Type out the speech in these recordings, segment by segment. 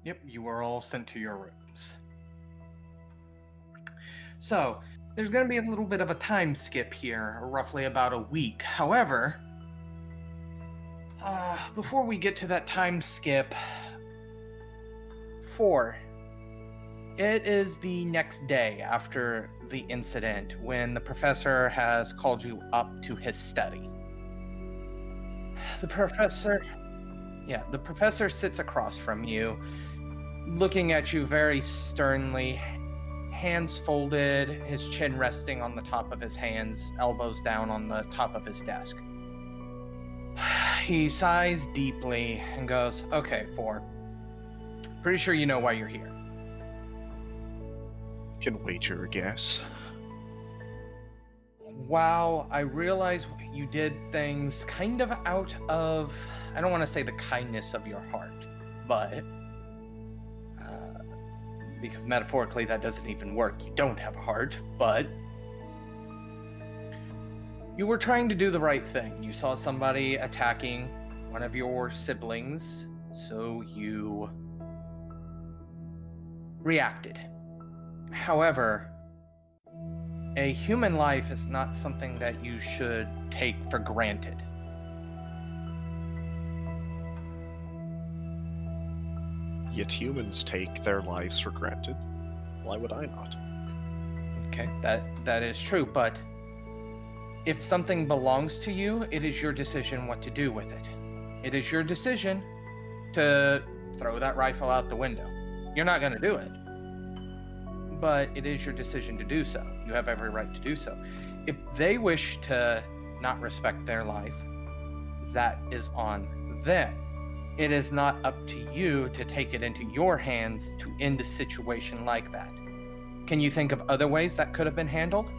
Yep, you are all sent to your rooms. So, there's going to be a little bit of a time skip here, roughly about a week. However, before we get to that time skip, 4. It is the next day after the incident when the professor has called you up to his study. The professor sits across from you, looking at you very sternly, hands folded, his chin resting on the top of his hands, elbows down on the top of his desk. He sighs deeply and goes, "Okay, 4. Pretty sure you know why you're here." Can wager a guess. Wow, I realize you did things kind of out of, I don't want to say the kindness of your heart, but because metaphorically that doesn't even work. You don't have a heart, but you were trying to do the right thing. You saw somebody attacking one of your siblings, so you reacted. However, a human life is not something that you should take for granted. Yet humans take their lives for granted. Why would I not? Okay, that is true, but if something belongs to you, it is your decision what to do with it. It is your decision to throw that rifle out the window. You're not going to do it, but it is your decision to do so. You have every right to do so. If they wish to not respect their life, that is on them. It is not up to you to take it into your hands to end a situation like that. Can you think of other ways that could have been handled?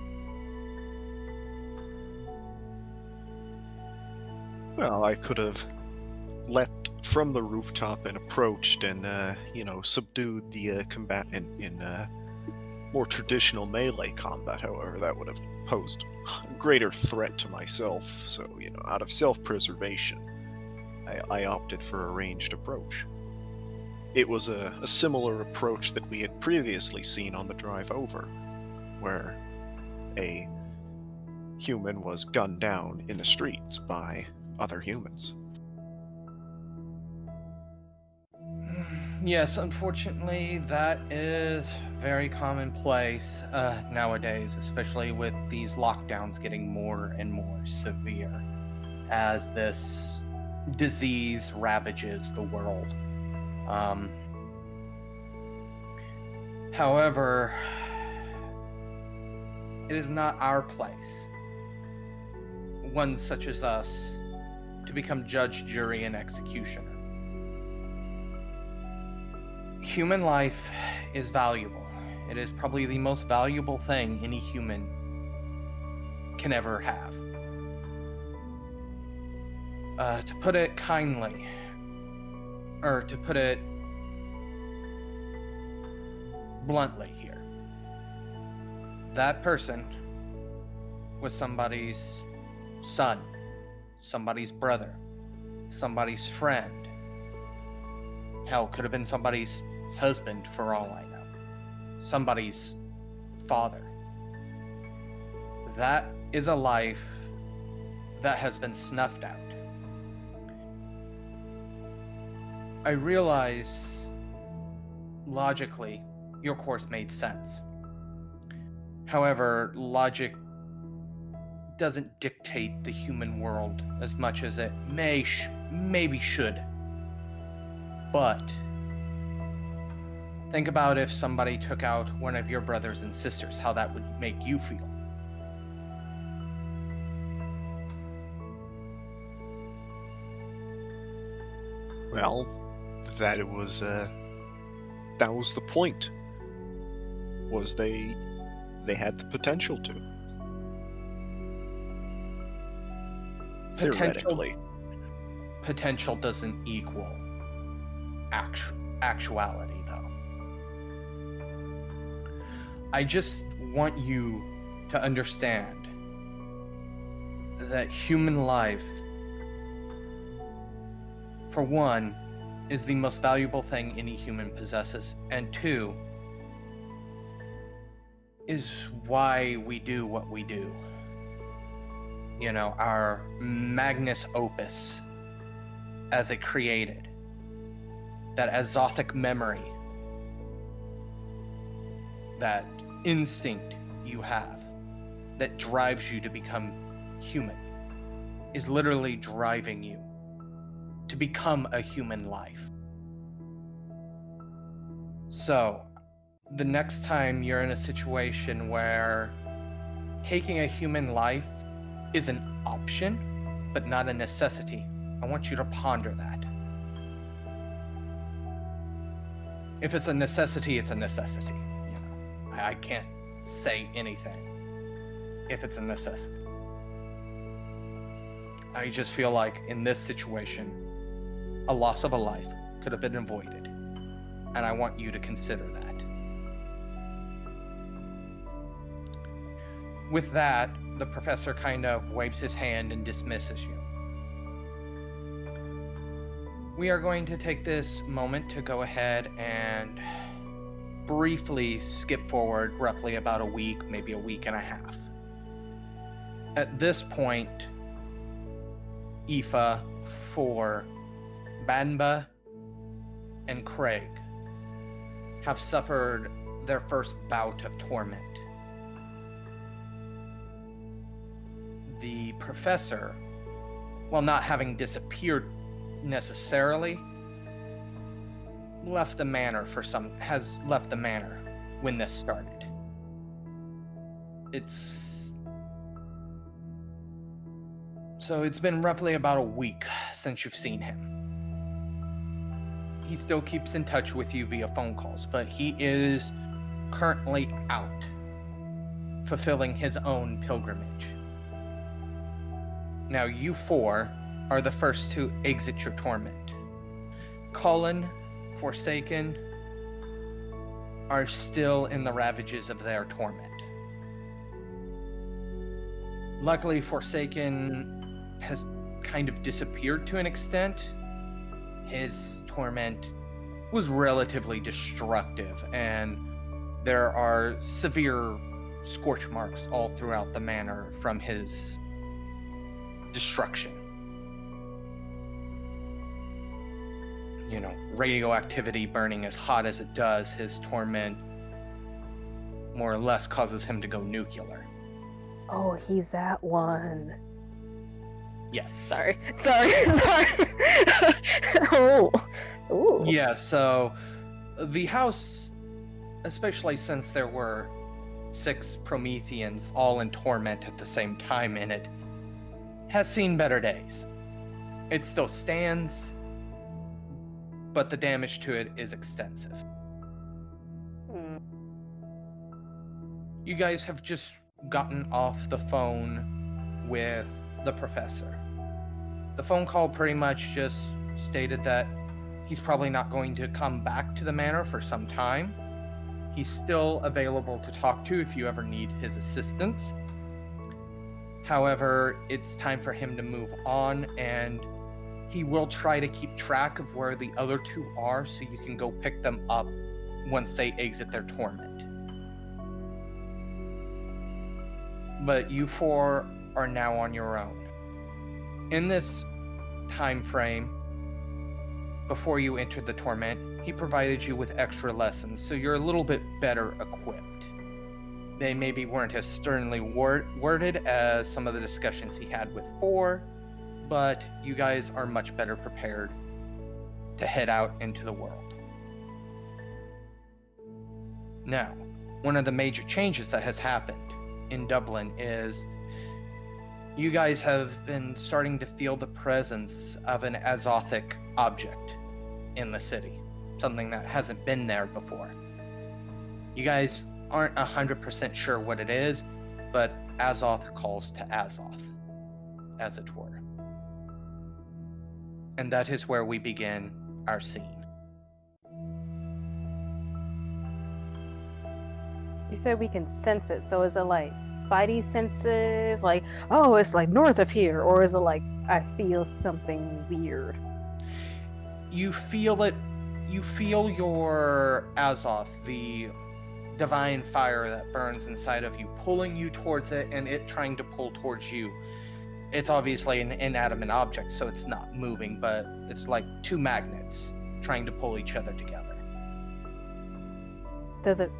Well, I could have leapt from the rooftop and approached and, subdued the combatant in more traditional melee combat. However, that would have posed a greater threat to myself. So, out of self-preservation, I opted for a ranged approach. It was a similar approach that we had previously seen on the drive over, where a human was gunned down in the streets by other humans. Yes, unfortunately, that is very commonplace nowadays, especially with these lockdowns getting more and more severe as this disease ravages the world. However, it is not our place, one such as us, to become judge, jury, and executioner. Human life is valuable. It is probably the most valuable thing any human can ever have. To put it kindly, or to put it bluntly here, that person was somebody's son, somebody's brother, somebody's friend. Hell, could have been somebody's husband for all I know. Somebody's father. That is a life that has been snuffed out. I realize, logically, your course made sense. However, logic doesn't dictate the human world as much as it maybe should. But think about if somebody took out one of your brothers and sisters, how that would make you feel. Well, that was the point. Was they had the potential to. Theoretically. Potential doesn't equal actuality, though. I just want you to understand that human life, for one, is the most valuable thing any human possesses, and 2 is why we do what we do. You know, our magnus opus as it created, that Azothic memory, that instinct you have that drives you to become human, is literally driving you to become a human life. So, the next time you're in a situation where taking a human life is an option, but not a necessity, I want you to ponder that. If it's a necessity, it's a necessity. You know, I can't say anything if it's a necessity. I just feel like in this situation, a loss of a life could have been avoided, and I want you to consider that. With that, the professor kind of waves his hand and dismisses you. We are going to take this moment to go ahead and briefly skip forward roughly about a week, maybe a week and a half. At this point, Aoife, for Banba, and Craig have suffered their first bout of torment. The professor, while not having disappeared necessarily, has left the manor when this started. It's been roughly about a week since you've seen him. He still keeps in touch with you via phone calls, but he is currently out fulfilling his own pilgrimage. Now, you 4 are the first to exit your torment. Cullen, Forsaken, are still in the ravages of their torment. Luckily, Forsaken has kind of disappeared to an extent. His torment was relatively destructive, and there are severe scorch marks all throughout the manor from his destruction. You know, radioactivity burning as hot as it does, his torment more or less causes him to go nuclear. Oh, he's that one. Yes. Sorry. Oh. Ooh. Yeah, so the house, especially since there were 6 Prometheans all in torment at the same time in it, has seen better days. It still stands, but the damage to it is extensive. You guys have just gotten off the phone with the professor. The phone call pretty much just stated that he's probably not going to come back to the manor for some time. He's still available to talk to if you ever need his assistance. However, it's time for him to move on, and he will try to keep track of where the other 2 are so you can go pick them up once they exit their torment. But you 4 are now on your own. In this time frame, before you entered the torment, he provided you with extra lessons, so you're a little bit better equipped. They maybe weren't as sternly worded as some of the discussions he had with 4, but you guys are much better prepared to head out into the world. Now, one of the major changes that has happened in Dublin is you guys have been starting to feel the presence of an Azothic object in the city, something that hasn't been there before. You guys aren't 100% sure what it is, but Azoth calls to Azoth, as it were. And that is where we begin our scene. You said we can sense it, so is it like Spidey senses, like, oh, it's like north of here, or is it like I feel something weird? You feel it. You feel your Azoth, the divine fire that burns inside of you, pulling you towards it, and it trying to pull towards you. It's obviously an inanimate object, so it's not moving, but it's like two magnets trying to pull each other together. Does it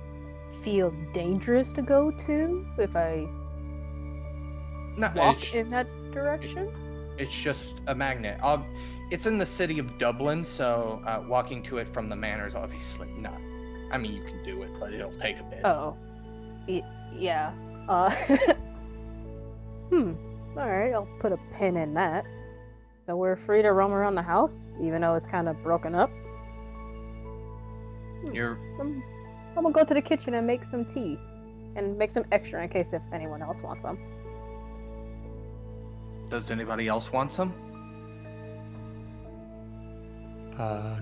feel dangerous to go to if I walk in that direction? It's just a magnet. It's in the city of Dublin, so walking to it from the manor is obviously not. I mean, you can do it, but it'll take a bit. Oh. Yeah. Alright, I'll put a pin in that. So we're free to roam around the house, even though it's kind of broken up. I'm gonna go to the kitchen and make some tea. And make some extra in case if anyone else wants some. Does anybody else want some?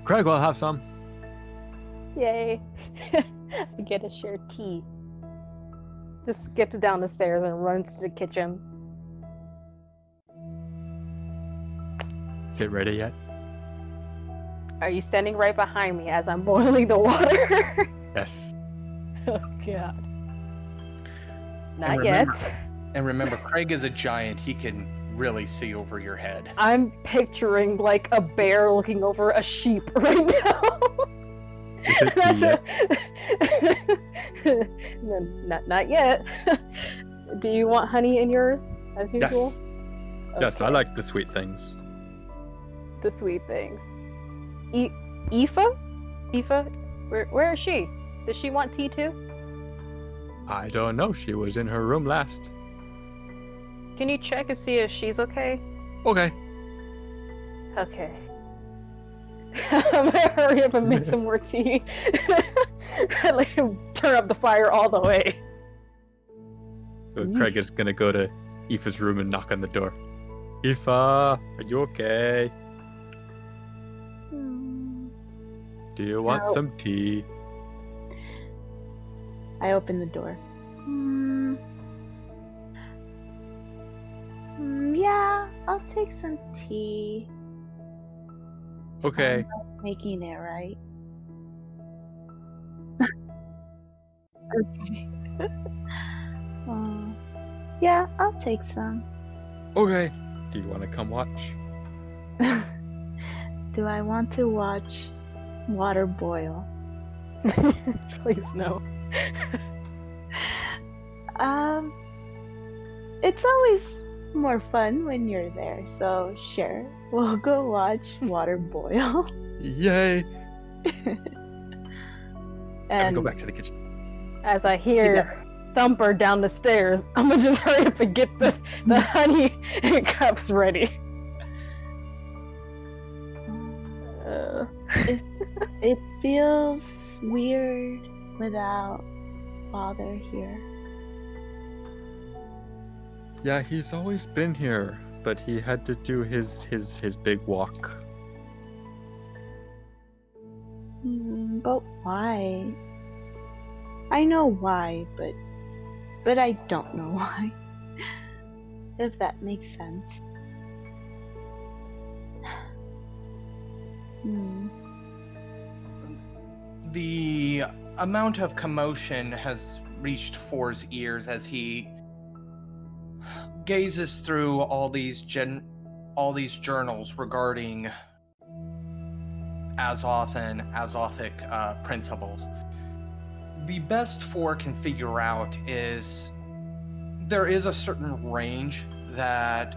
Craig will have some. Yay. I get to share tea. Just skips down the stairs and runs to the kitchen. Is it ready yet? Are you standing right behind me as I'm boiling the water? Yes. Oh god. Not yet. And remember, Craig is a giant. He can really see over your head. I'm picturing like a bear looking over a sheep right now. Is it Not yet. Do you want honey in yours as usual? Yes. Yes, I like the sweet things. The sweet things. Aoife? Aoife? Where is she? Does she want tea too? I don't know. She was in her room last. Can you check and see if she's okay? Okay. Okay. I'm gonna hurry up and make some more tea. I like to turn up the fire all the way. So Craig is gonna go to Aoife's room and knock on the door. Aoife, are you okay? Do you want some tea? I open the door. Yeah, I'll take some tea. Okay. I'm not making it, right? Okay. Yeah, I'll take some. Okay. Do you want to come watch? Do I want to watch water boil? Please no. It's always more fun when you're there, so sure, we'll go watch water boil. Yay! And go back to the kitchen. As I hear Thumper down the stairs, I'm gonna just hurry up and get the honey and cups ready. It feels weird without Father here. Yeah, he's always been here, but he had to do his big walk. But why? I know why, but I don't know why. If that makes sense. The amount of commotion has reached Four's ears as he gazes through all these journals regarding Azoth and Azothic principles. The best Four can figure out is there is a certain range that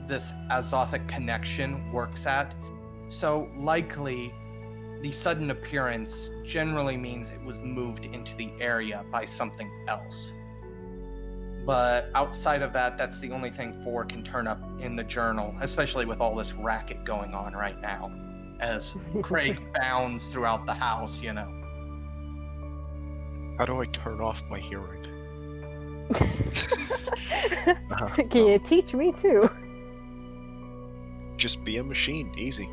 this Azothic connection works at. So likely the sudden appearance generally means it was moved into the area by something else. But outside of that, that's the only thing Four can turn up in the journal, especially with all this racket going on right now, as Craig bounds throughout the house, you know. How do I turn off my hearing? Can you teach me too? Just be a machine, easy.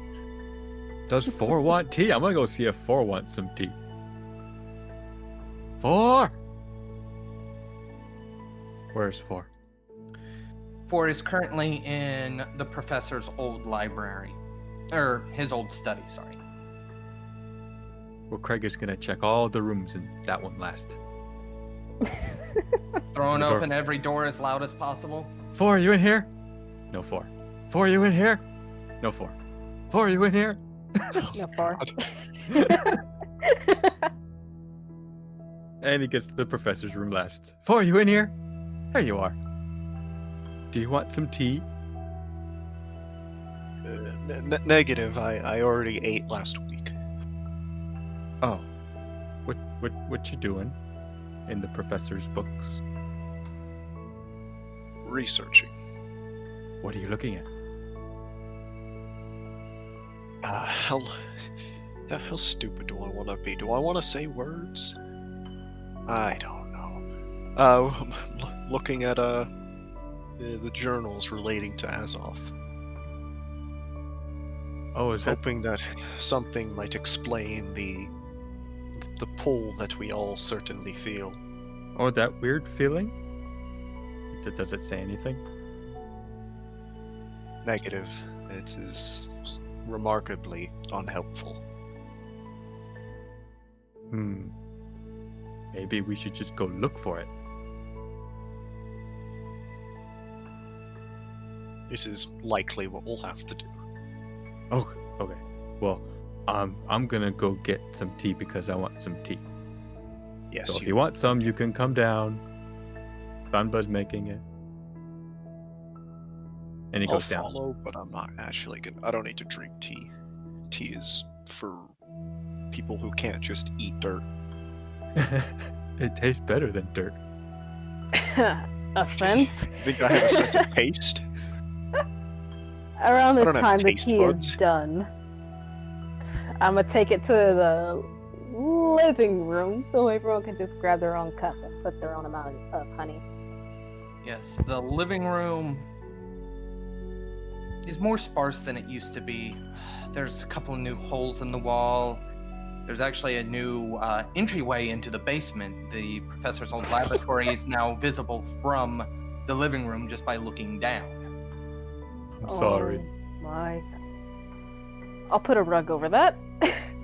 Does 4 want tea? I'm gonna go see if 4 wants some tea. 4! Where's 4? 4 is currently in the professor's old library. Or his old study, sorry. Well, Craig is gonna check all the rooms in that one last. Throwing The door- open every door as loud as possible. 4, are you in here? No 4. 4, are you in here? No 4. 4, are you in here? No far. And he gets to the professor's room last. 4, are you in here? There you are. Do you want some tea? Negative. I already ate last week. Oh, what you doing in the professor's books? Researching. What are you looking at? How stupid do I want to be? Do I want to say words? I don't know. Looking at the journals relating to Azoth. Oh, is that? Hoping that something might explain the pull that we all certainly feel. Or that weird feeling? Does it say anything? Negative. It is remarkably unhelpful. Maybe we should just go look for it. This is likely what we'll have to do. Oh, okay. Well, I'm gonna go get some tea because I want some tea. Yes. So if you want some, you can come down. Banba's making it. And he I'll goes down. follow, but I'm not actually gonna. I don't need to drink tea. Tea is for people who can't just eat dirt. It tastes better than dirt. Offense. Think I have a sense of taste? Around I this don't have time, the taste tea buds. is done. I'm gonna take it to the living room so everyone can just grab their own cup and put their own amount of honey. Yes, the living room is more sparse than it used to be. There's a couple of new holes in the wall. There's actually a new entryway into the basement. The professor's old laboratory is now visible from the living room just by looking down. I'm sorry. Oh my. I'll put a rug over that.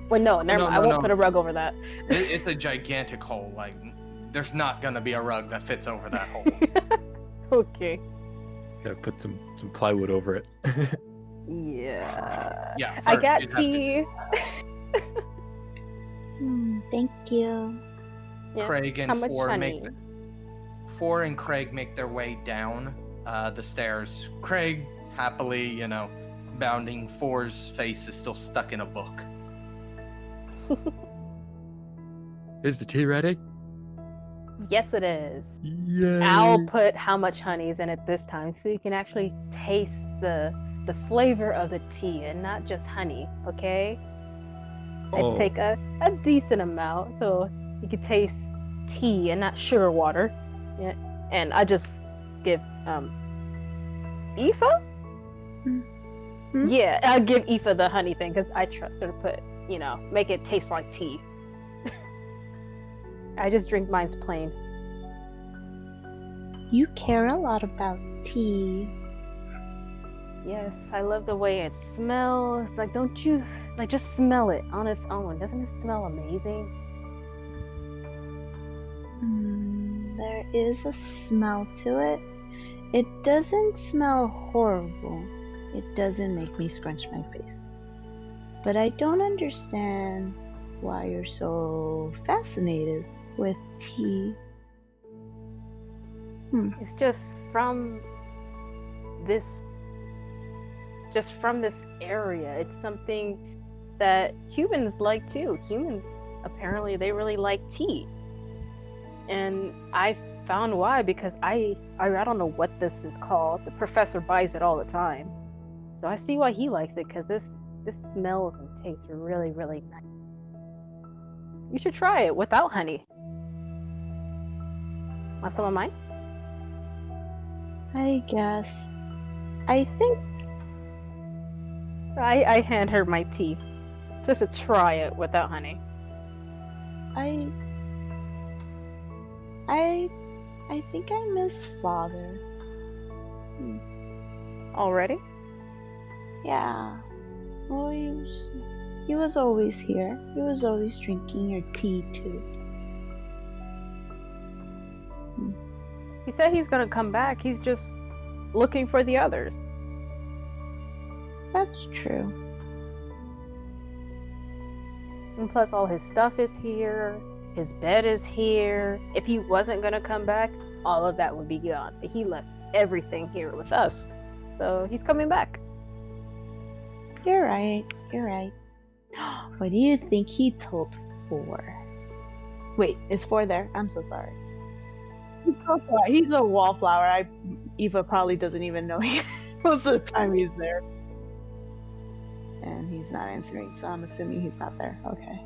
Wait, no, never mind. I won't put a rug over that. It's a gigantic hole. Like, there's not gonna be a rug that fits over that hole. Okay. Gotta put some plywood over it. Yeah. Yeah. I first got you'd have to- tea. Thank you. Yeah. Craig and How much Four honey? Four and Craig make their way down the stairs. Craig happily, bounding. Four's face is still stuck in a book. Is the tea ready? Yes, it is. Yay! I'll put how much honey is in it this time so you can actually taste the flavor of the tea and not just honey, okay? Oh. I take a decent amount so you can taste tea and not sugar water. Yeah. And I just give Aoife? Hmm? Yeah, I'll give Aoife the honey thing because I trust her to put, make it taste like tea. I just drink mine's plain. You care a lot about tea. Yes, I love the way it smells. Like, don't you just smell it on its own? Doesn't it smell amazing? There is a smell to it. It doesn't smell horrible. It doesn't make me scrunch my face. But I don't understand why you're so fascinated with tea. It's just from this area. It's something that humans like too. Humans, apparently, they really like tea. And I found why, because I don't know what this is called. The professor buys it all the time. So I see why he likes it, because this smells and tastes really, really nice. You should try it without honey. Want some of mine? I guess. I think I hand her my tea, just to try it without honey. I think I miss father. Already? Yeah. Well, he was always here. He was always drinking your tea too. He said he's gonna come back. He's just looking for the others. That's true. And plus, all his stuff is here. His bed is here. If he wasn't gonna come back, all of that would be gone. But he left everything here with us. So he's coming back. You're right. You're right. What do you think he told 4? Wait, is 4 there? I'm so sorry. He's a wallflower. Aoife probably doesn't even know most of the time he's there. And he's not answering, so I'm assuming he's not there. Okay.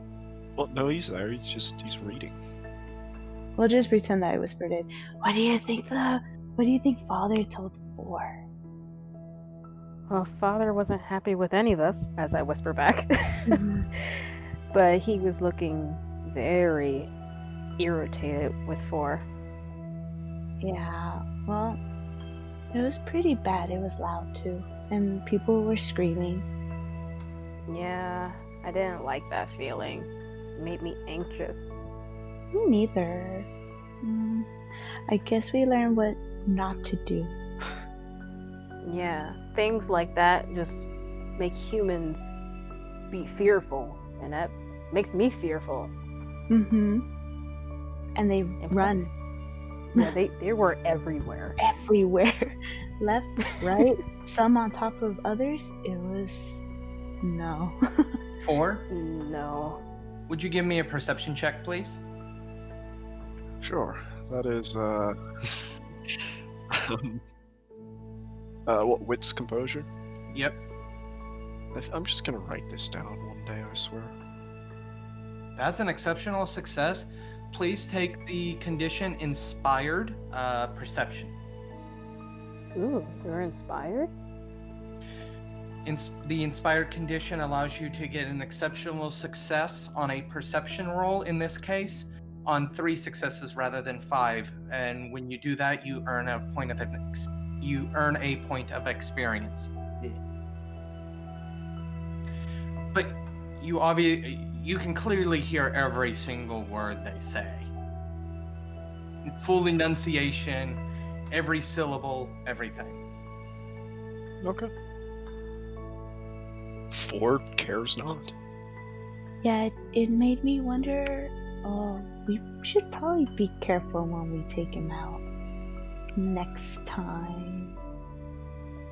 Well, no, he's there. He's reading. We'll just pretend that I whispered it. What do you think Father told 4? Well, Father wasn't happy with any of us, as I whisper back. But he was looking very irritated with 4. Yeah, well, it was pretty bad. It was loud too. And people were screaming. Yeah, I didn't like that feeling. It made me anxious. Me neither. I guess we learned what not to do. Yeah, things like that just make humans be fearful, and that makes me fearful. And they run. Yeah, they were everywhere. Everywhere. Left, right, some on top of others. It was... No. 4? No. Would you give me a perception check, please? Sure. That is, what, wits composure? Yep. I'm just gonna write this down one day, I swear. That's an exceptional success. Please take the condition inspired perception. Ooh, you're inspired? The inspired condition allows you to get an exceptional success on a perception roll, in this case, on 3 successes rather than 5. And when you do that, you earn a point of experience. But you can clearly hear every single word they say. Full enunciation, every syllable, everything. Okay. 4 cares not. Yeah, it made me wonder. Oh, we should probably be careful when we take him out. Next time.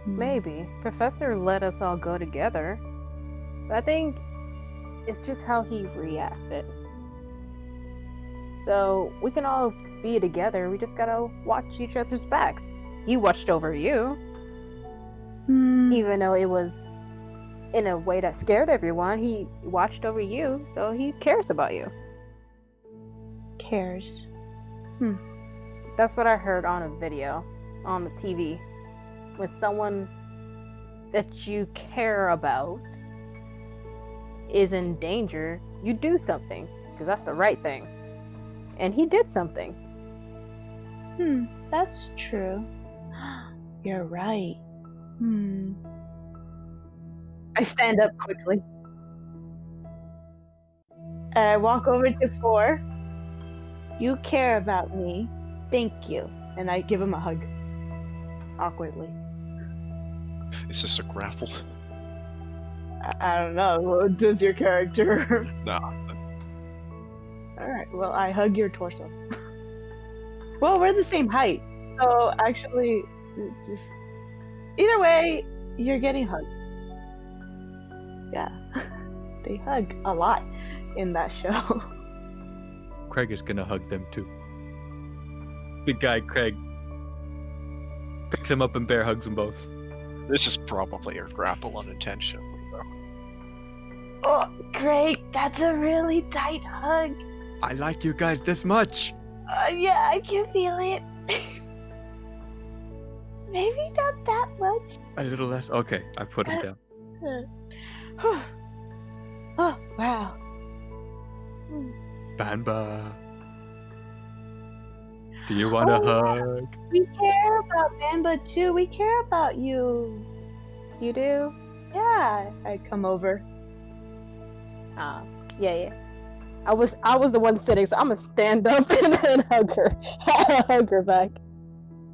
Maybe. Professor let us all go together. But I think it's just how he reacted. So we can all be together. We just gotta watch each other's backs. He watched over you. Even though it was in a way that scared everyone, he watched over you, so he cares about you. Cares. That's what I heard on a video on the TV. When someone that you care about is in danger, you do something, because that's the right thing. And he did something. That's true. You're right. I stand up quickly. And I walk over to 4. You care about me. Thank you. And I give him a hug. Awkwardly. Is this a grapple? I don't know. Does your character... No. Alright, well, I hug your torso. Well, we're the same height. So, actually, it's just... Either way, you're getting hugged. Yeah. They hug a lot in that show. Craig is gonna hug them too. Big guy Craig picks him up and bear hugs them both. This is probably a grapple unintentionally, though. Oh, Craig, that's a really tight hug. I like you guys this much. Yeah, I can feel it. Maybe not that much. A little less. Okay, I put him down. Oh, wow. Banba. Do you want a hug? We care about Banba too. We care about you. You do? Yeah, I come over. Yeah. I was the one sitting, so I'm gonna stand up and hug her. Hug her back.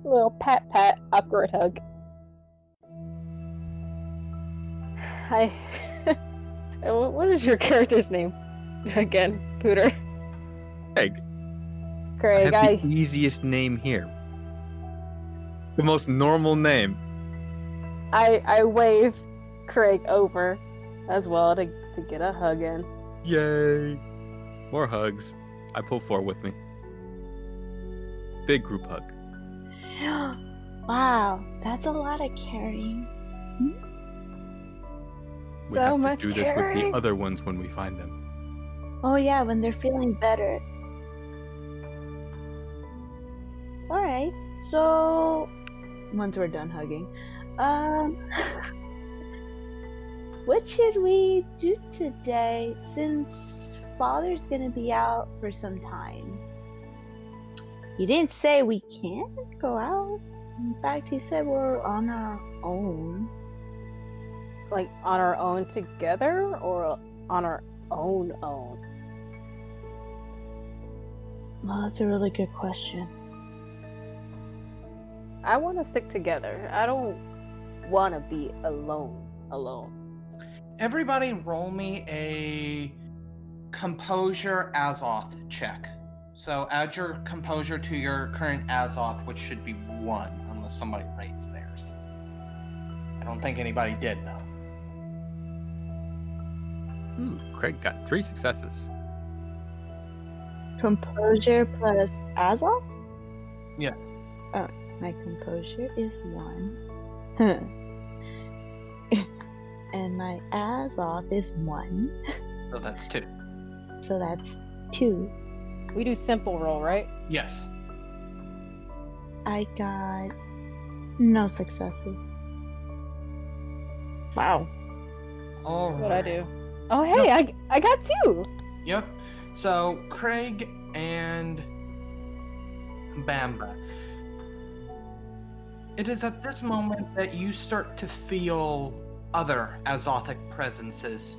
A little pat, awkward hug. Hi. What is your character's name? Again, Pooter. Craig. Craig, I have the easiest name here. The most normal name. I wave Craig over as well to get a hug in. Yay! More hugs. I pull 4 with me. Big group hug. Wow, that's a lot of carrying. We have much to do this with caring. the other ones when we find them. Oh yeah, when they're feeling better. Alright, so once we're done hugging, what should we do today since Father's gonna be out for some time? He didn't say we can't go out. In fact, he said we're on our own. Like on our own together or on our own? Well, that's a really good question. I want to stick together. I don't want to be alone. Everybody roll me a composure Azoth check. So add your composure to your current Azoth, which should be 1, unless somebody raised theirs. I don't think anybody did, though. Craig got 3 successes. Composure plus Azoth? Yes. Oh, my composure is 1. And my Azoth is 1. So that's 2. So that's 2. We do simple roll, right? Yes. I got no successes. Wow. All right. What'd I do? Oh, hey, I got 2. Yep. So Craig and Banba. It is at this moment that you start to feel other Azothic presences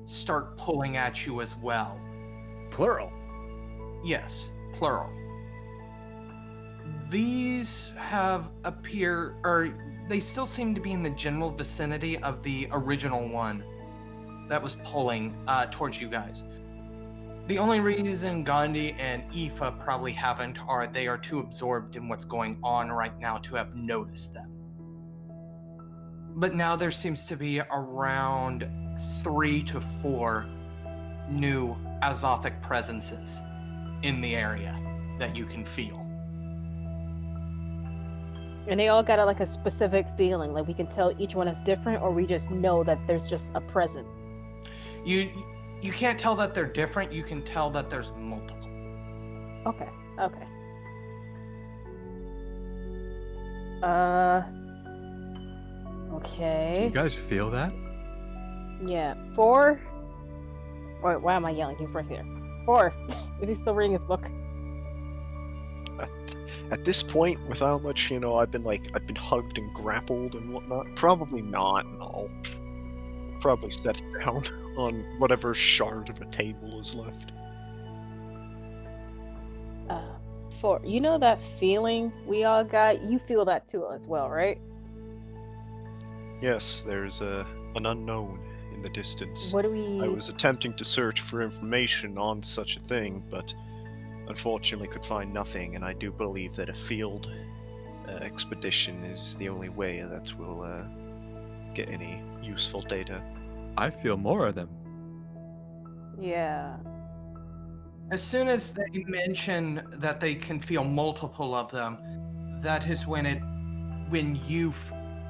start pulling at you as well. Plural. Yes, plural. These have they still seem to be in the general vicinity of the original one that was pulling towards you guys. The only reason Gandhi and Aoife probably haven't are they are too absorbed in what's going on right now to have noticed them. But now there seems to be around 3 to 4 new Azothic presences in the area that you can feel. And they all got a specific feeling. Like we can tell each one is different, or we just know that there's just a present. You can't tell that they're different. You can tell that there's multiple. Okay. Okay. Do you guys feel that? Yeah. 4. Wait, why am I yelling? He's right here. 4. Is he still reading his book? At this point, with how much, I've been hugged and grappled and whatnot, probably not, no. Probably set it down on whatever shard of a table is left. 4. You know that feeling we all got? You feel that too as well, right? Yes, there's an unknown in the distance. What do we... I was attempting to search for information on such a thing, but unfortunately could find nothing, and I do believe that a field expedition is the only way that will get any useful data. I feel more of them. Yeah. As soon as they mention that they can feel multiple of them, that is when you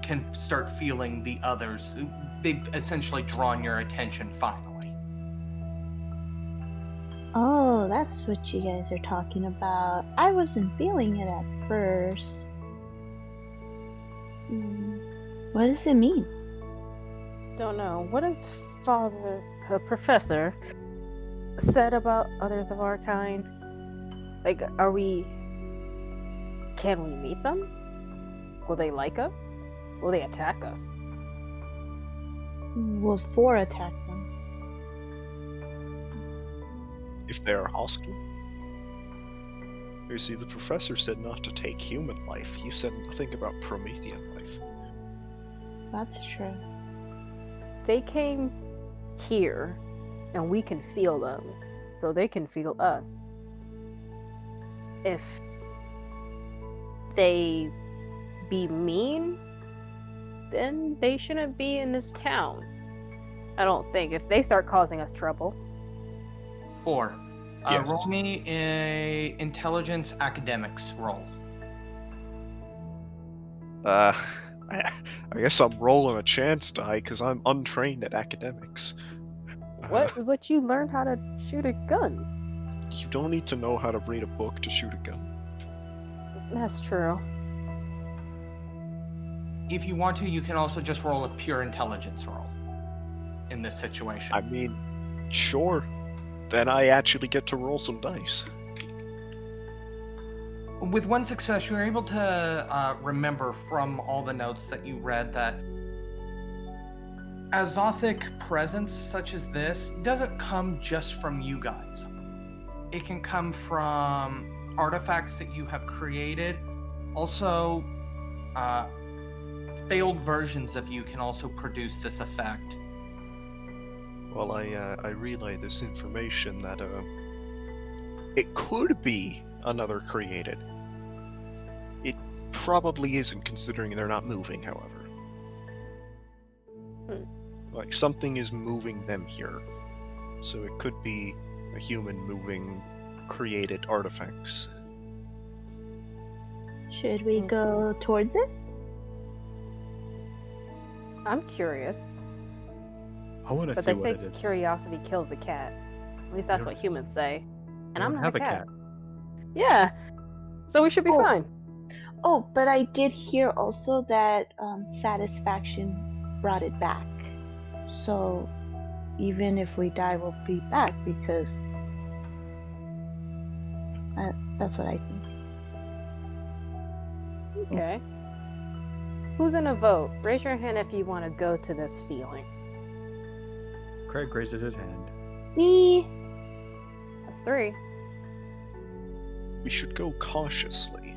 can start feeling the others. They've essentially drawn your attention finally. Oh, that's what you guys are talking about. I wasn't feeling it at first. What does it mean? Don't know. What does Professor said about others of our kind? Can we meet them? Will they like us? Will they attack us? Will 4 attack them? If they are hostile. You see, the professor said not to take human life. He said nothing about Promethean life. That's true. They came here, and we can feel them, so they can feel us. If they be mean, then they shouldn't be in this town. I don't think. If they start causing us trouble. 4. Yes. Roll me a intelligence academics roll. I guess I'm rolling a chance die because I'm untrained at academics. What? But you learned how to shoot a gun. You don't need to know how to read a book to shoot a gun. That's true. If you want to, you can also just roll a pure intelligence roll in this situation. I mean, sure. Then I actually get to roll some dice. With 1 success, you're able to remember from all the notes that you read that Azothic presence such as this doesn't come just from you guys. It can come from artifacts that you have created. Also, failed versions of you can also produce this effect. Well, I relay this information that it could be another created. It probably isn't, considering they're not moving, however. Like, something is moving them here. So it could be a human moving created artifacts. Should we go towards it? I'm curious. I want to But see they what say it is. curiosity kills a cat. At least that's don't- what humans say. And I I'm don't not have a cat. cat. Yeah. So we should be Oh. fine. Oh, but I did hear also that satisfaction brought it back. So even if we die, we'll be back because that's what I think. Okay. Who's in a vote? Raise your hand if you want to go to this feeling. Craig raises his hand. Me. That's 3. We should go cautiously.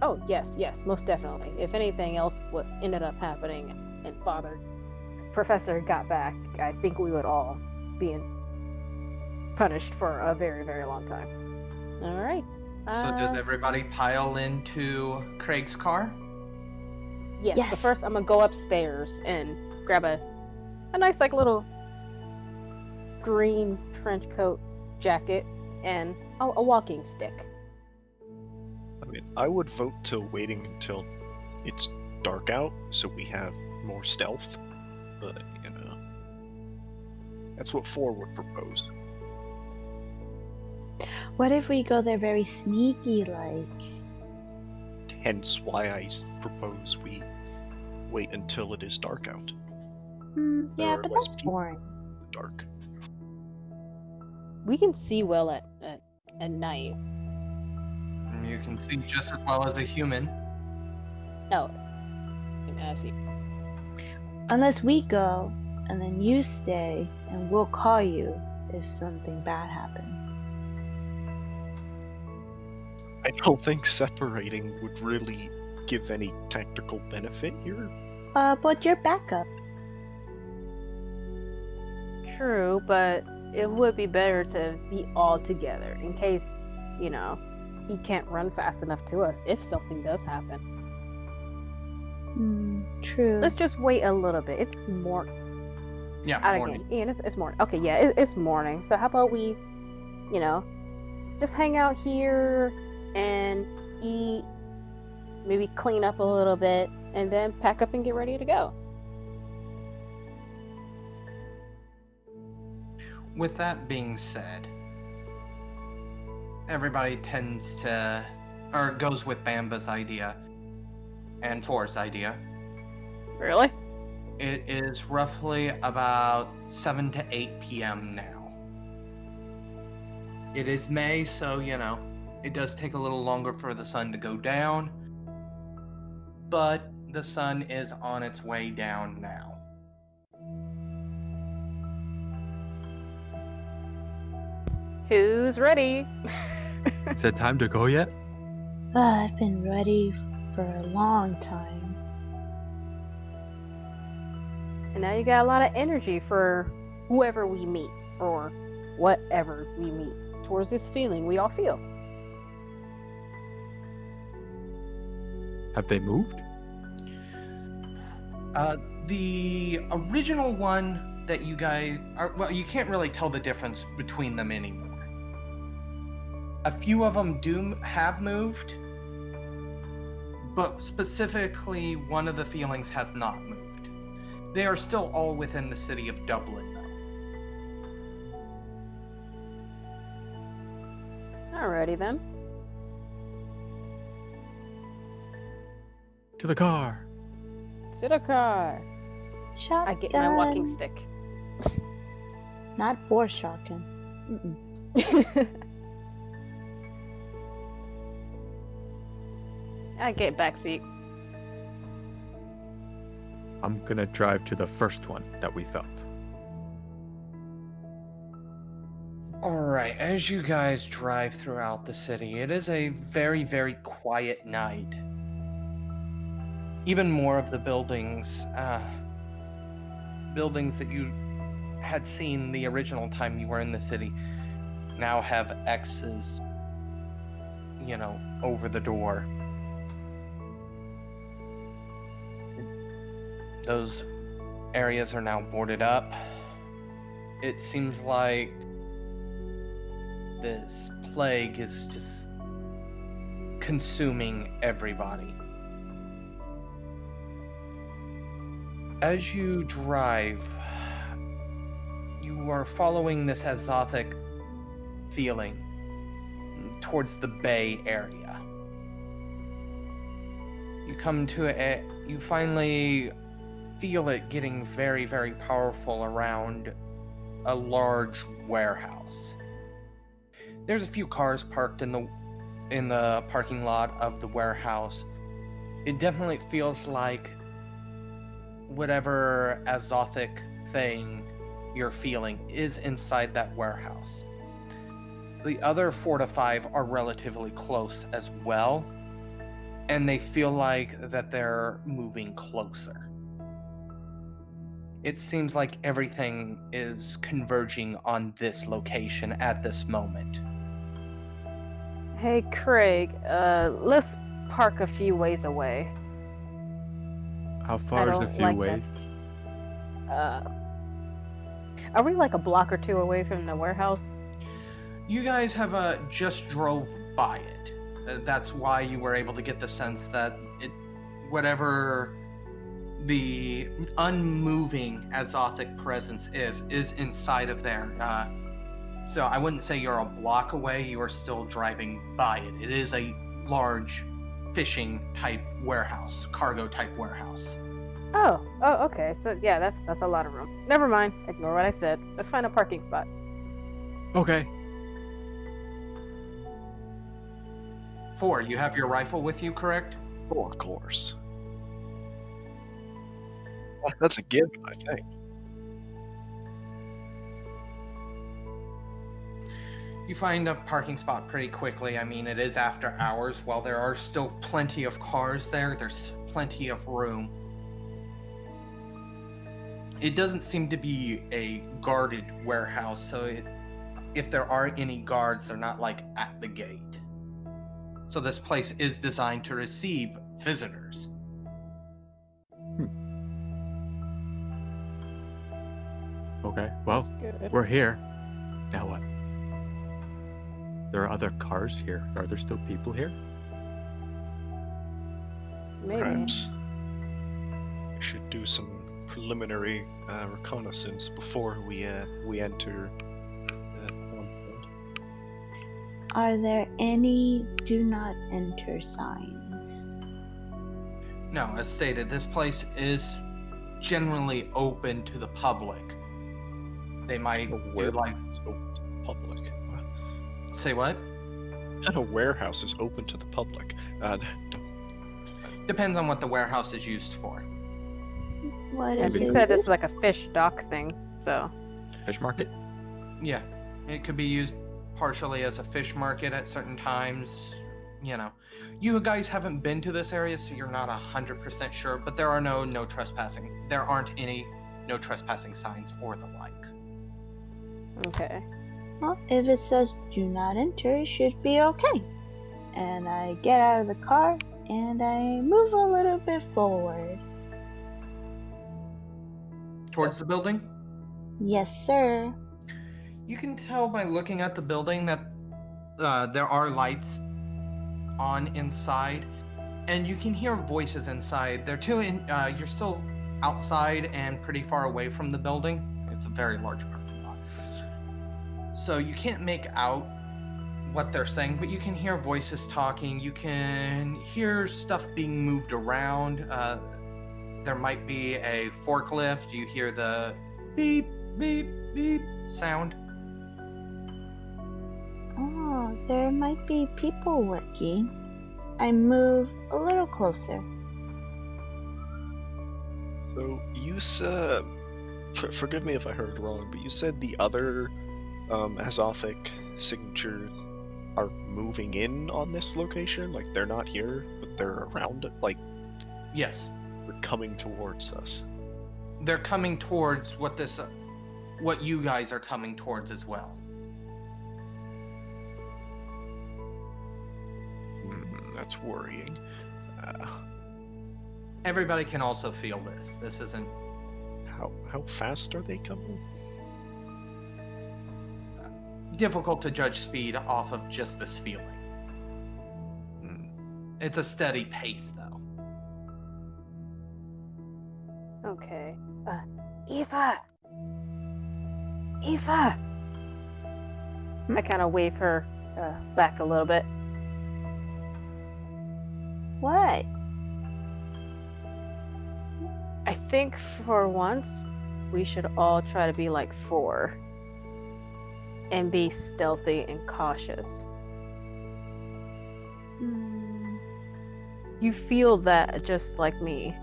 Oh, yes, most definitely. If anything else what ended up happening and Professor got back, I think we would all be punished for a very, very long time. All right. So does everybody pile into Craig's car? Yes, Yes. but first I'm gonna go upstairs and grab a nice like little green trench coat jacket and a walking stick. I mean, I would vote till waiting until it's dark out so we have more stealth. But, you know, that's what 4 would propose. What if we go there very sneaky like? Hence why I propose we wait until it is dark out. Yeah, There are but less that's people boring. in the dark. We can see well at night. You can see just as well as a human. Oh, as you. Unless we go and then you stay and we'll call you if something bad happens. I don't think separating would really give any tactical benefit here. But your backup. True, but it would be better to be all together in case, you know, he can't run fast enough to us if something does happen. True. Let's just wait a little bit. It's Yeah, morning. Again, Ian, it's morning. Okay, yeah, it's morning. So how about we, you know, just hang out here and eat, maybe clean up a little bit, and then pack up and get ready to go. With that being said, everybody tends to, or goes with Banba's idea and 4's idea. Really? It is roughly about 7 to 8 p.m. now. It is May, so, you know, it does take a little longer for the sun to go down, but the sun is on its way down now. Who's ready? Is it time to go yet? I've been ready for a long time. And now you got a lot of energy for whoever we meet, or whatever we meet, towards this feeling we all feel. Have they moved? The original one that you guys are, well, you can't really tell the difference between them anymore. A few of them have moved, but specifically one of the feelings has not moved. They are still all within the city of Dublin, though. Alrighty then. To the car. Sit a car. Shotgun. I get my walking stick. Not for shotgun. Mm-mm. I get backseat. I'm gonna drive to the first one that we felt. Alright, as you guys drive throughout the city, it is a very, very quiet night. Even more of the buildings that you had seen the original time you were in the city now have X's, over the door. Those areas are now boarded up. It seems like this plague is just consuming everybody. As you drive, you are following this Azothic feeling towards the bay area. You come to it, you finally feel it getting very, very powerful around a large warehouse. There's a few cars parked in the parking lot of the warehouse. It definitely feels like whatever Azothic thing you're feeling is inside that warehouse. The other 4 to 5 are relatively close as well, and they feel like that they're moving closer. It seems like everything is converging on this location at this moment. Hey, Craig, let's park a few ways away. How far is a don't few like ways? Are we like a block or two away from the warehouse? You guys have just drove by it. That's why you were able to get the sense that whatever the unmoving Azothic presence is inside of there. So I wouldn't say you're a block away, you are still driving by it. It is a large fishing type warehouse, cargo type warehouse. Oh, okay. So yeah, that's a lot of room. Never mind. Ignore what I said. Let's find a parking spot. Okay. 4, you have your rifle with you, correct? Oh, of course. That's a given, I think. You find a parking spot pretty quickly. I mean, it is after hours. While there are still plenty of cars there, there's plenty of room. It doesn't seem to be a guarded warehouse, so if there are any guards, they're not like at the gate. So this place is designed to receive visitors. Okay, well, That's good. we're here. Now what? There are other cars here. Are there still people here? Maybe. Perhaps we should do some preliminary reconnaissance before we enter the compound. Are there any do not enter signs? No, as stated, this place is generally open to the public. They might do like... It's open to the public. Say what? And a warehouse is open to the public. Depends on what the warehouse is used for. What Yeah, if he it- said it's like a fish dock thing, so. Fish market? Yeah, it could be used partially as a fish market at certain times. You know, you guys haven't been to this area, so you're not 100% sure, but there are no trespassing. There aren't any no trespassing signs or the like. Okay. Well, if it says do not enter, it should be okay. And I get out of the car and I move a little bit forward. Towards the building? Yes, sir. You can tell by looking at the building that there are lights on inside, and you can hear voices inside. You're still outside and pretty far away from the building. It's a very large parking lot. So you can't make out what they're saying, but you can hear voices talking. You can hear stuff being moved around. There might be a forklift. You hear the beep, beep, beep sound. Oh, there might be people working. I move a little closer. So you said, forgive me if I heard wrong, but you said the other Azothic signatures are moving in on this location? Like they're not here, but they're around it? Like, Yes, they're coming towards us. they're coming towards what you guys are coming towards as well. That's worrying. Everybody can also feel this. This isn't How fast are they coming? difficult to judge speed off of just this feeling. It's a steady pace, though. Okay. Aoife! Aoife! I kind of wave her back a little bit. What? I think for once, we should all try to be like 4 and be stealthy and cautious. You feel that just like me.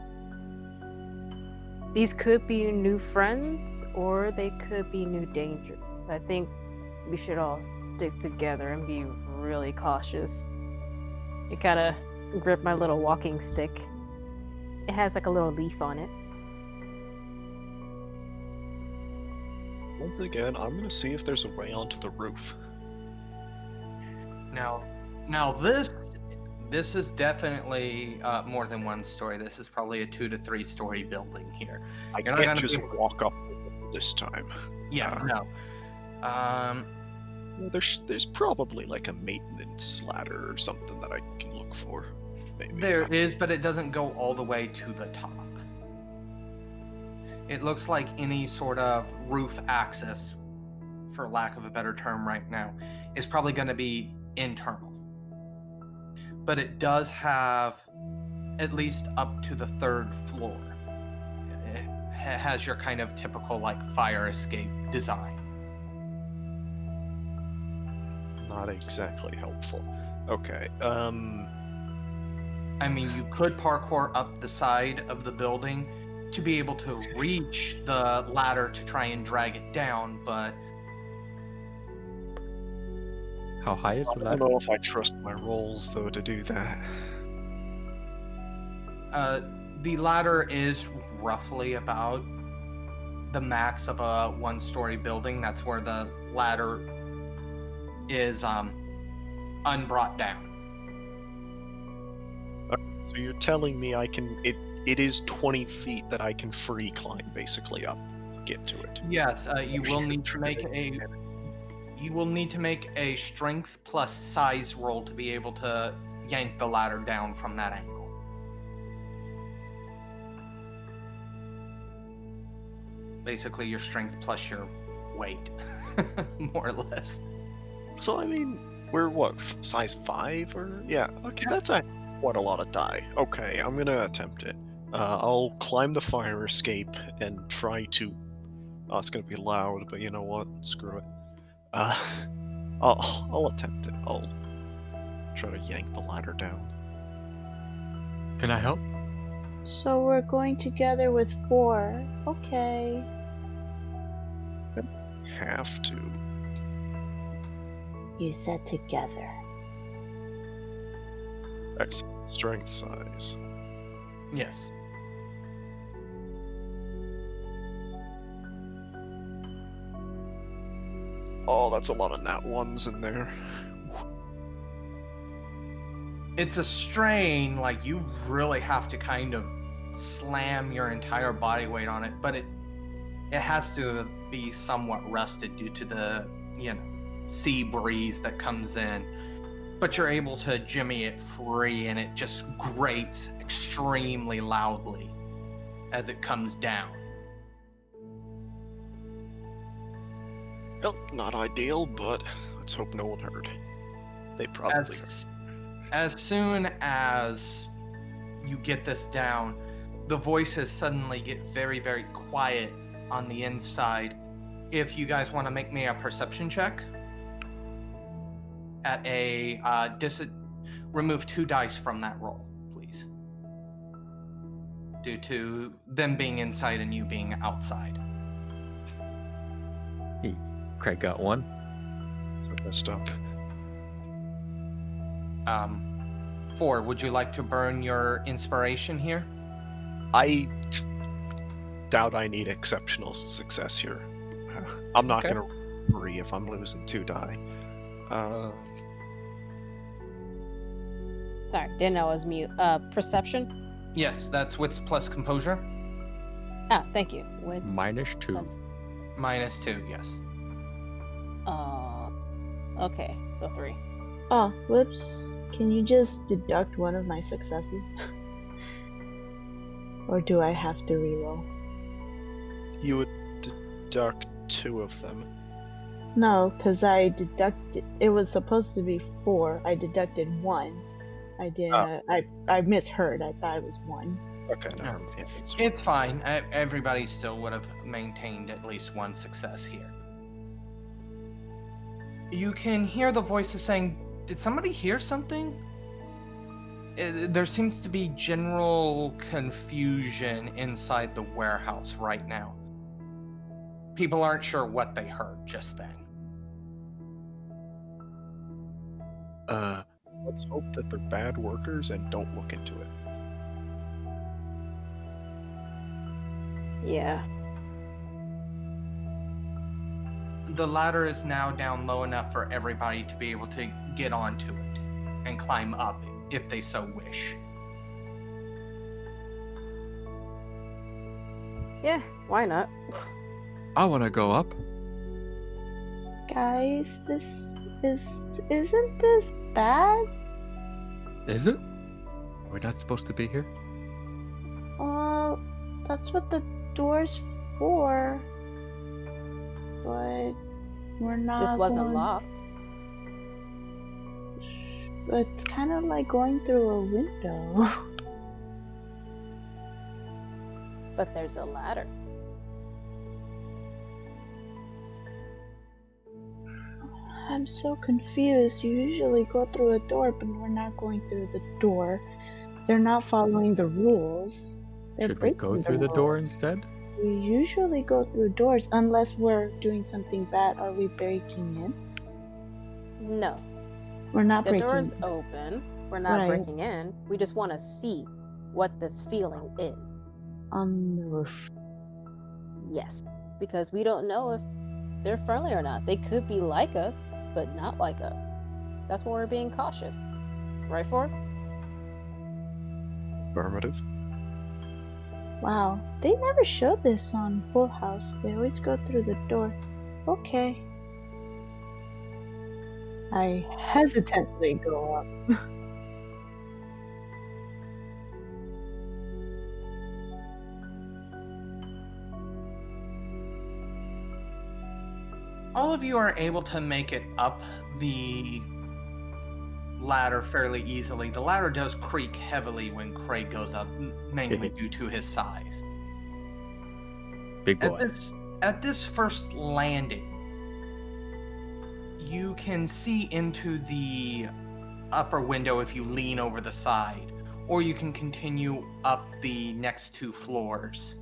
These could be new friends or they could be new dangers. I think we should all stick together and be really cautious. I kind of grip my little walking stick. It has like a little leaf on it. Once again, I'm gonna see if there's a way onto the roof. Now this is definitely more than one story. This is probably a 2 to 3 story building here. I You're not can't gonna just be- walk up this time. Yeah, no. There's probably like a maintenance ladder or something that I can look for. Maybe. There is, but it doesn't go all the way to the top. It looks like any sort of roof access, for lack of a better term right now, is probably going to be internal. But it does have at least up to the 3rd floor. It has your kind of typical like fire escape design. Not exactly helpful. Okay. I mean, you could parkour up the side of the building to be able to reach the ladder to try and drag it down, but How high is the I ladder? don't know if I trust my rolls though to do that. the ladder is roughly about the max of a 1-story building. That's where the ladder is unbrought down. So you're telling me I can? It is 20 feet that I can free climb basically up to get to it. Yes, you will need to make a strength plus size roll to be able to yank the ladder down from that angle. Basically, your strength plus your weight, more or less. So I mean, we're what, size 5 or yeah? Okay, that's quite a lot of die. Okay, I'm gonna attempt it. I'll climb the fire escape and try to. Oh, it's gonna be loud, but you know what? Screw it. I'll attempt it. I'll try to yank the ladder down. Can I help? So we're going together with 4. Okay. Have to. You said together. Excellent. Strength size. Yes. Oh, that's a lot of nat ones in there. It's a strain, like you really have to kind of slam your entire body weight on it, but it has to be somewhat rested due to the, sea breeze that comes in. But you're able to jimmy it free, and it just grates extremely loudly as it comes down. Well, not ideal, but let's hope no one heard. They probably heard. As soon as you get this down, the voices suddenly get very, very quiet on the inside. If you guys want to make me a perception check at a remove 2 dice from that roll, please, due to them being inside and you being outside. Craig got 1. So messed up. 4, would you like to burn your inspiration here? I doubt I need exceptional success here. I'm not Okay. gonna worry if I'm losing 2 die. Sorry, didn't know I was mute. Perception? Yes, that's wits plus composure. Ah, thank you. Wits -2. plus- -2, yes. Okay, so 3. Oh, whoops. Can you just deduct one of my successes? Or do I have to reroll? You would deduct 2 of them. No, because I deducted. It was supposed to be 4. I deducted 1. I didn't. I misheard. I thought it was 1. Okay, no. No. Yeah, It's fine. Everybody still would have maintained at least 1 success here. You can hear the voices saying, "Did somebody hear something?" There seems to be general confusion inside the warehouse right now. People aren't sure what they heard just then. Let's hope that they're bad workers and don't look into it. Yeah. The ladder is now down low enough for everybody to be able to get onto it and climb up if they so wish. Yeah, why not? I want to go up. Guys, isn't this bad? Is it? We're not supposed to be here? Well, that's what the door's for. But we're not. This wasn't going- locked. It's kind of like going through a window. But there's a ladder. I'm so confused. You usually go through a door, but we're not going through the door. They're not following the rules. They're Should we go breaking through the door rules. instead? We usually go through doors unless we're doing something bad. Are we breaking in? No. We're not The breaking door's in. open. We're not Right. breaking in. We just want to see what this feeling is. On the roof. Yes. Because we don't know if they're friendly or not. They could be like us, but not like us. That's why we're being cautious. Right, Ford? Affirmative. Wow, they never showed this on Full House. They always go through the door. Okay. I hesitantly go up. All of you are able to make it up the ladder fairly easily. The ladder does creak heavily when Craig goes up, mainly due to his size. Big boy. At this first landing, you can see into the upper window if you lean over the side, or you can continue up the next 2 floors.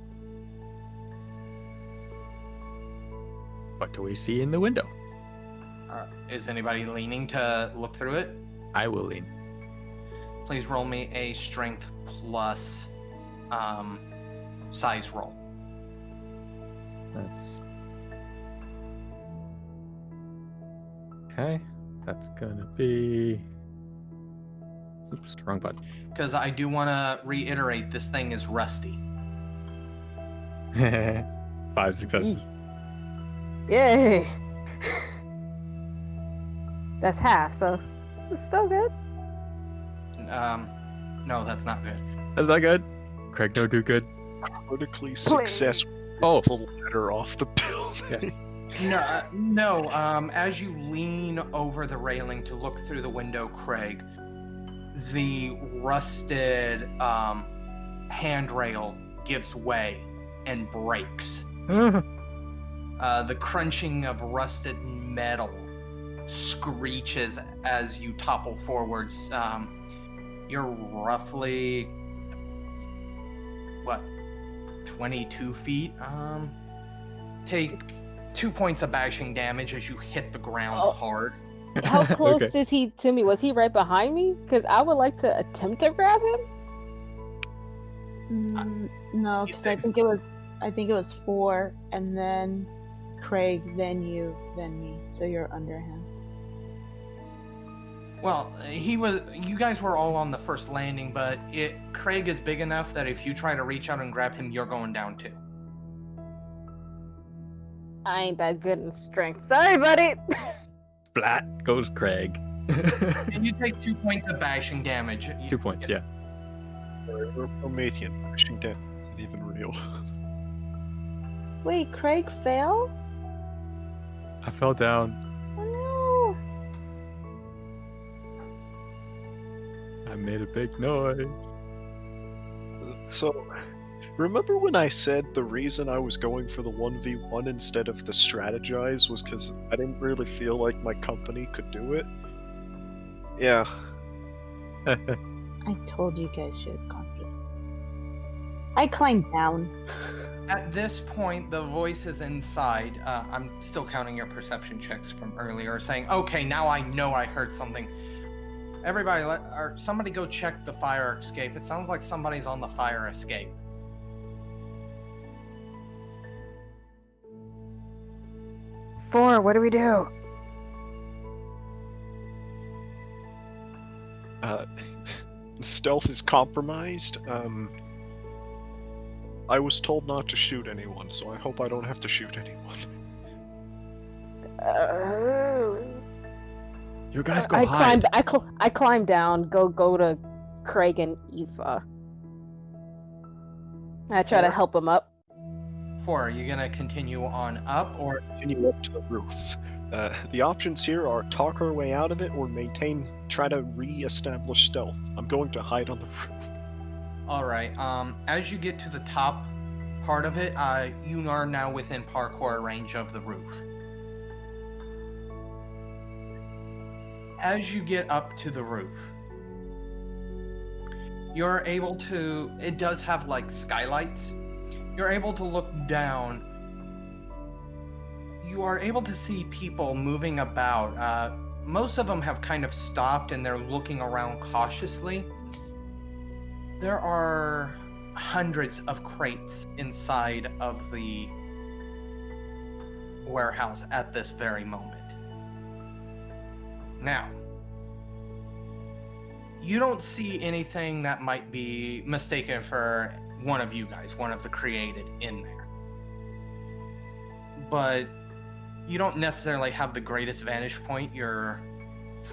What do we see in the window? Is anybody leaning to look through it? I will lean. Please roll me a strength plus size roll. That's okay. That's gonna be. Oops, wrong button. Because I do want to reiterate, this thing is rusty. 5 successes. Yay! That's half, so it's still good. No, that's not good. That's not good. Craig, don't do good. Critically successful. Oh, The ladder off the building. No. As you lean over the railing to look through the window, Craig, the rusted handrail gives way and breaks. The crunching of rusted metal screeches as you topple forwards. You're roughly 22 feet. Take 2 points of bashing damage as you hit the ground hard. How close Okay. is he to me? Was he right behind me? Because I would like to attempt to grab him. No, because I think it was 4, and then Craig, then you, then me. So you're under him. Well, you guys were all on the first landing, but Craig is big enough that if you try to reach out and grab him, you're going down too. I ain't that good in strength. Sorry, buddy. Splat goes Craig. And you take 2 points of bashing damage. 2 points, yeah. We're Promethean. Pushing death isn't even real. Wait, Craig fell? I fell down. Oh I made a big noise. So, remember when I said the reason I was going for the 1v1 instead of the strategize was because I didn't really feel like my company could do it? Yeah. no! I told you guys should have confidence. I climbed down. At this point, the voices inside, I'm still counting your perception checks from earlier, saying, okay, now I know I heard something. Everybody, somebody go check the fire escape. It sounds like somebody's on the fire escape. Four, what do we do? Stealth is compromised. I was told not to shoot anyone, so I hope I don't have to shoot anyone. You guys go hide. I climbed down. Go to Craig and Aoife. I try to help him up. 4, are you gonna continue on up, or Continue up to the roof. The options here are talk our way out of it or try to re-establish stealth. I'm going to hide on the roof. Alright, as you get to the top part of it, you are now within parkour range of the roof. As you get up to the roof, you're able to, it does have like skylights. You're able to look down. You are able to see people moving about. Most of them have kind of stopped and they're looking around cautiously. There are hundreds of crates inside of the warehouse at this very moment. Now, you don't see anything that might be mistaken for one of you guys, one of the created in there. But you don't necessarily have the greatest vantage point. You're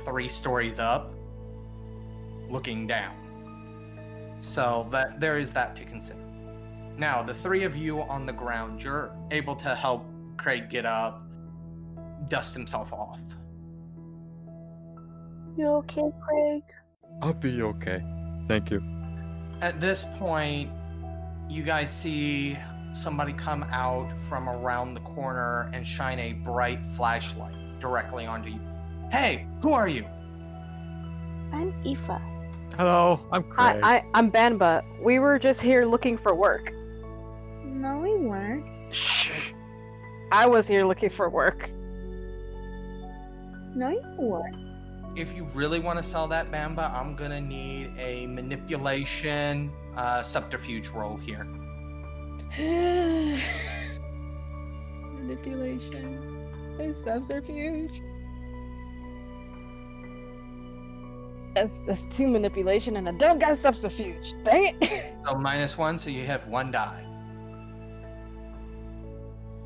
3 stories up, looking down. So that there is that to consider. Now, the 3 of you on the ground, you're able to help Craig get up, dust himself off. You okay, Craig? I'll be okay. Thank you. At this point, you guys see somebody come out from around the corner and shine a bright flashlight directly onto you. Hey, who are you? I'm Aoife. Hello, I'm Craig. I'm Banba. We were just here looking for work. No, we weren't. Shh. I was here looking for work. No, you weren't. If you really want to sell that, Banba, I'm gonna need a manipulation subterfuge roll here. Manipulation. Is subterfuge. That's 2 manipulation and I don't got subterfuge. Dang it. So -1, so you have 1 die.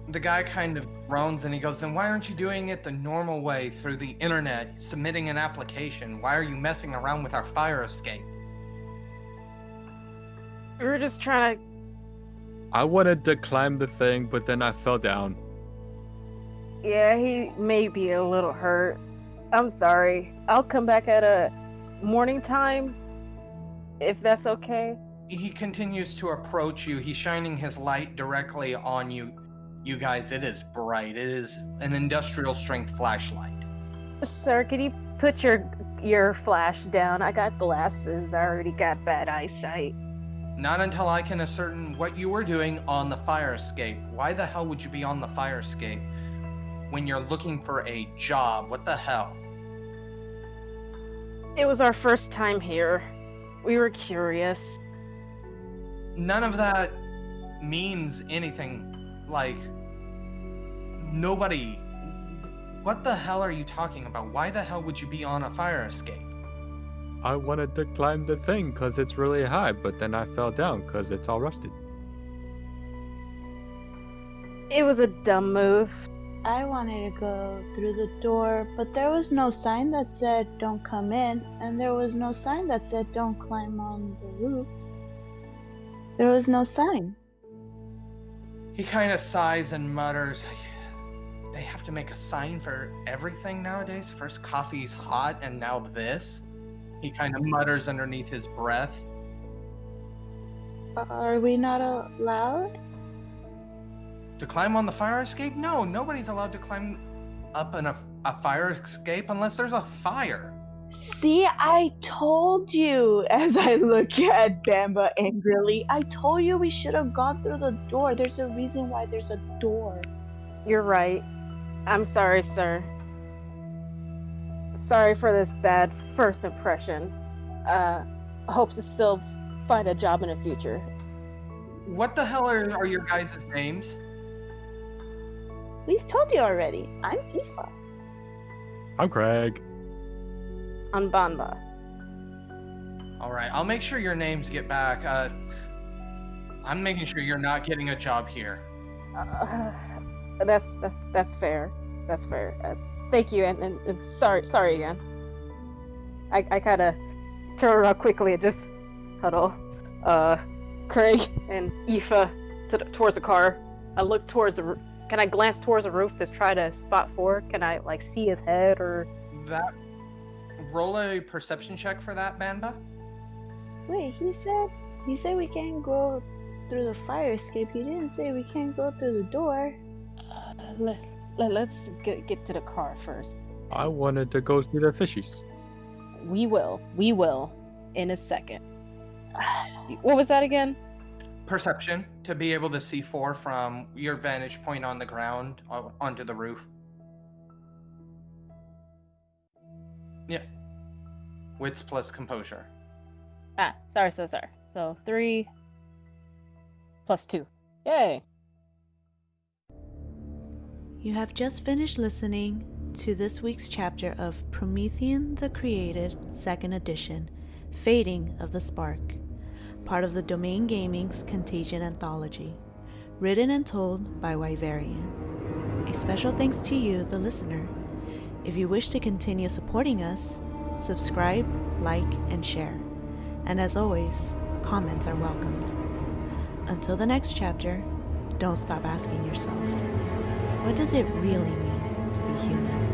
The guy kind of groans and he goes, then why aren't you doing it the normal way through the internet, submitting an application? Why are you messing around with our fire escape? We were just trying to... I wanted to climb the thing, but then I fell down. Yeah, he may be a little hurt. I'm sorry. I'll come back at a morning time, if that's okay. He continues to approach you. He's shining his light directly on you. You guys, it is bright. It is an industrial strength flashlight. Sir, can you put your flash down? I got glasses. I already got bad eyesight. Not until I can ascertain what you were doing on the fire escape. Why the hell would you be on the fire escape when you're looking for a job? What the hell? It was our first time here. We were curious. None of that means anything. Like, nobody... What the hell are you talking about? Why the hell would you be on a fire escape? I wanted to climb the thing because it's really high, but then I fell down because it's all rusted. It was a dumb move. I wanted to go through the door, but there was no sign that said don't come in, and there was no sign that said don't climb on the roof. There was no sign. He kind of sighs and mutters, they have to make a sign for everything nowadays? First coffee's hot and now this? He kind of mutters underneath his breath. Are we not allowed? To climb on the fire escape? No, nobody's allowed to climb up in a fire escape unless there's a fire. See, I told you, as I look at Banba angrily, I told you we should have gone through the door. There's a reason why there's a door. You're right. I'm sorry, sir. Sorry for this bad first impression. Hope to still find a job in the future. What the hell are your guys' names? We told you already. I'm Aoife. I'm Craig. On Banba. Alright, I'll make sure your names get back. I'm making sure you're not getting a job here. That's fair. That's fair. Thank you, and sorry again. I kind of turn around quickly and just huddle Craig and Aoife towards the car. I look towards the. Can I glance towards the roof to try to spot Ford? Can I see his head or? That. Roll a perception check for that, Banba. Wait, he said we can't go through the fire escape. He didn't say we can't go through the door. Let's get to the car first. I wanted to go see the fishies. We will, in a second. What was that again? Perception, to be able to see 4 from your vantage point on the ground onto the roof. Yes. Wits plus composure. Sorry. So 3 plus 2. Yay! You have just finished listening to this week's chapter of Promethean the Created, 2nd edition, Fading of the Spark, part of the Domain Gaming's Contagion Anthology, written and told by Wyverian. A special thanks to you, the listener. If you wish to continue supporting us, subscribe, like, and share. And as always, comments are welcomed. Until the next chapter, don't stop asking yourself, what does it really mean to be human?